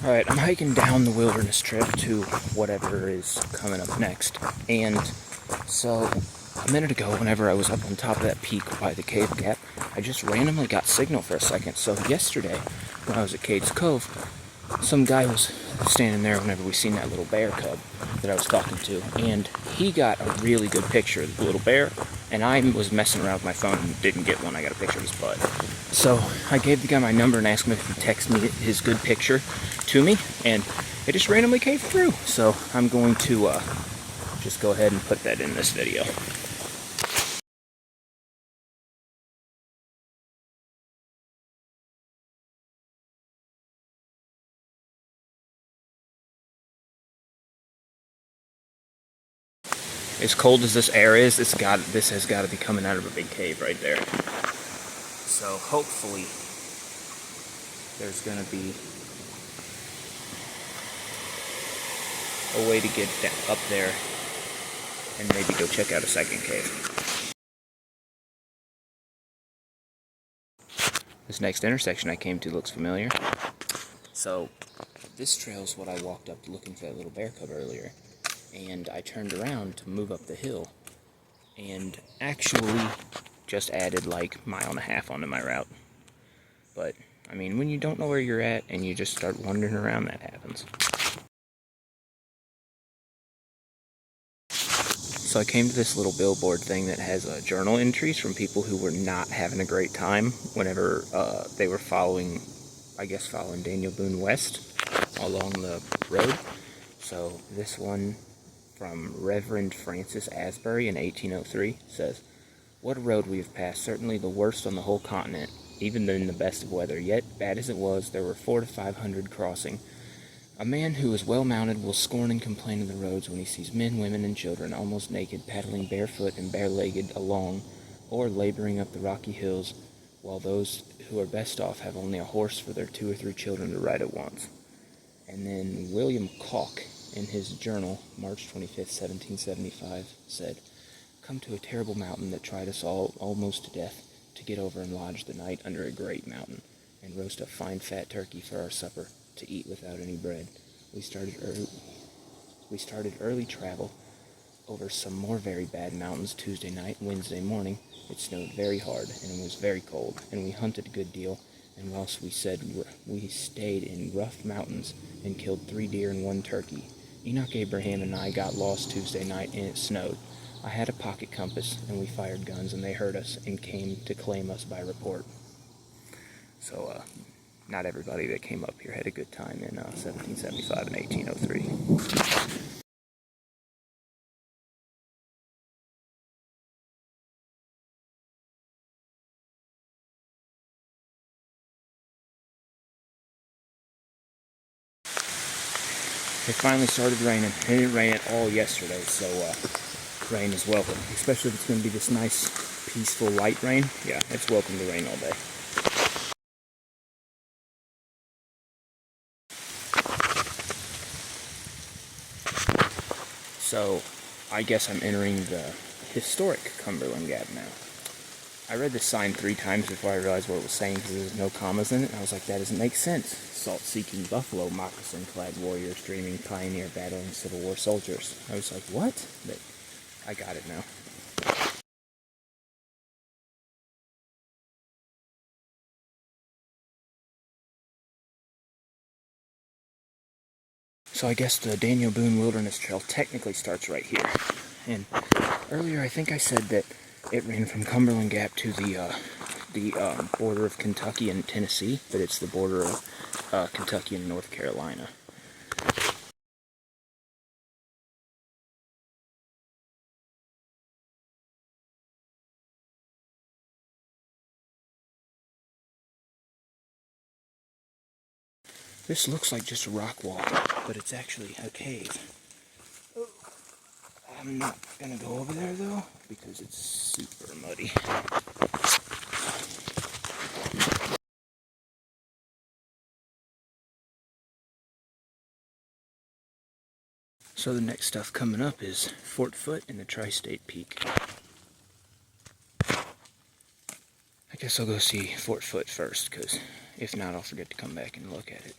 Alright, I'm hiking down the wilderness trip to whatever is coming up next. And so, a minute ago, whenever I was up on top of that peak by the cave gap, I just randomly got signal for a second. So yesterday, when I was at Cade's Cove, some guy was standing there whenever we seen that little bear cub that I was talking to, and he got a really good picture of the little bear, and I was messing around with my phone and didn't get one. I got a picture of his butt. So I gave the guy my number and asked him if he'd text me his good picture to me, and it just randomly came through. So I'm going to just go ahead and put that in this video. As cold as this air is, this has got to be coming out of a big cave right there. So hopefully there's going to be a way to get up there and maybe go check out a second cave. This next intersection I came to looks familiar. So this trail is what I walked up looking for that little bear cub earlier. And I turned around to move up the hill and actually just added like a mile and a half onto my route. But, I mean, when you don't know where you're at and you just start wandering around, that happens. So I came to this little billboard thing that has journal entries from people who were not having a great time whenever they were following Daniel Boone west along the road. So this one from Reverend Francis Asbury in 1803 says, "What a road we have passed, certainly the worst on the whole continent, even in the best of weather. Yet, bad as it was, there were 400 to 500 crossing. A man who is well mounted will scorn and complain of the roads when he sees men, women, and children almost naked, paddling barefoot and bare-legged along, or laboring up the rocky hills, while those who are best off have only a horse for their 2 or 3 children to ride at once." And then William Calk, in his journal, March 25th, 1775, said, "Come to a terrible mountain that tried us all almost to death, to get over and lodge the night under a great mountain, and roast a fine fat turkey for our supper, to eat without any bread. We started early travel over some more very bad mountains Tuesday night. Wednesday morning it snowed very hard, and it was very cold, and we hunted a good deal, and whilst we stayed in rough mountains and killed 3 deer and 1 turkey. Enoch Abraham and I got lost Tuesday night, and it snowed. I had a pocket compass, and we fired guns, and they heard us and came to claim us by report." So, not everybody that came up here had a good time in 1775 and 1803. It finally started raining. It didn't rain at all yesterday, so rain is welcome. Especially if it's going to be this nice, peaceful, light rain. Yeah, it's welcome to rain all day. So, I guess I'm entering the historic Cumberland Gap now. I read this sign 3 times before I realized what it was saying because there's no commas in it, and I was like, that doesn't make sense. Salt-seeking buffalo, moccasin-clad warriors, dreaming pioneer, battling Civil War soldiers. I was like, what? But I got it now. So I guess the Daniel Boone Wilderness Trail technically starts right here. And earlier I think I said that it ran from Cumberland Gap to the border of Kentucky and Tennessee, but it's the border of Kentucky and North Carolina. This looks like just a rock wall, but it's actually a cave. I'm not gonna go over there though, because it's super muddy. So the next stuff coming up is Fort Foote and the Tri-State Peak. I guess I'll go see Fort Foote first, because if not, I'll forget to come back and look at it.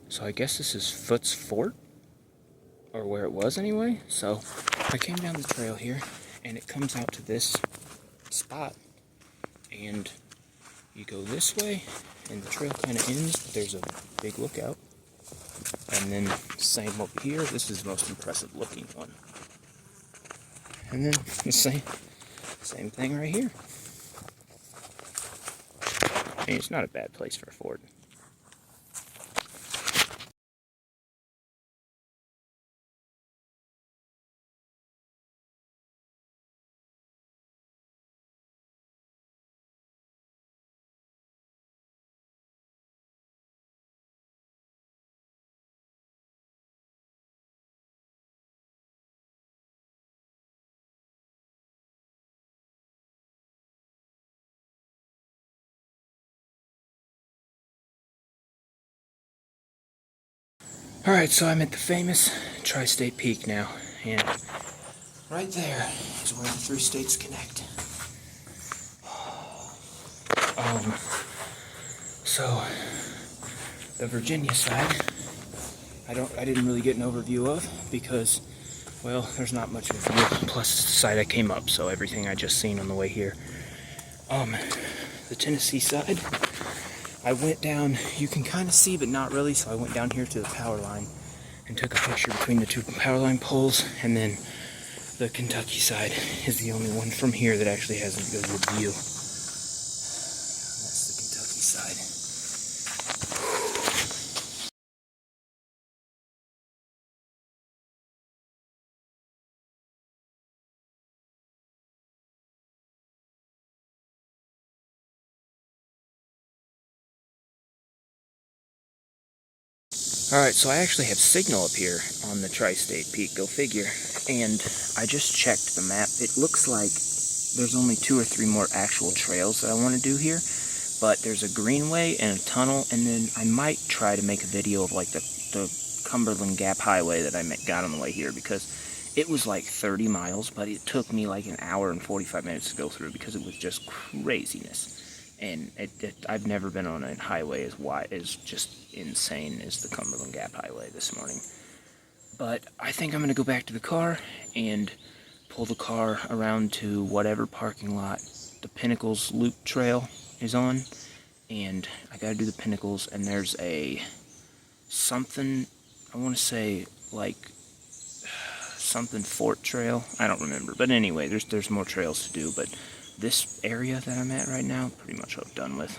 So I guess this is Foot's Fort, or where it was anyway. So I came down the trail here, and it comes out to this spot, and you go this way, and the trail kind of ends, but there's a big lookout. And then same over here, this is the most impressive looking one. And then the same thing right here. I mean, it's not a bad place for a fort. Alright, so I'm at the famous Tri-State Peak now, and right there is where the three states connect. So the Virginia side, I didn't really get an overview of because, well, there's not much of a view. Plus, it's the side I came up, so everything I just seen on the way here. The Tennessee side, I went down, you can kind of see, but not really, so I went down here to the power line and took a picture between the two power line poles, and then the Kentucky side is the only one from here that actually has a good view. That's the Kentucky side. Alright, so I actually have signal up here on the Tri-State Peak, go figure, and I just checked the map. It looks like there's only 2 or 3 more actual trails that I want to do here, but there's a greenway and a tunnel, and then I might try to make a video of like the Cumberland Gap Highway that I got on the way here, because it was like 30 miles, but it took me like an hour and 45 minutes to go through because it was just craziness. And I've never been on a highway as wide, as just insane as the Cumberland Gap Highway this morning. But I think I'm going to go back to the car and pull the car around to whatever parking lot the Pinnacles Loop Trail is on. And I got to do the Pinnacles, and there's a something, I want to say like something Fort Trail. I don't remember. But anyway, there's more trails to do, but this area that I'm at right now, pretty much I'm done with.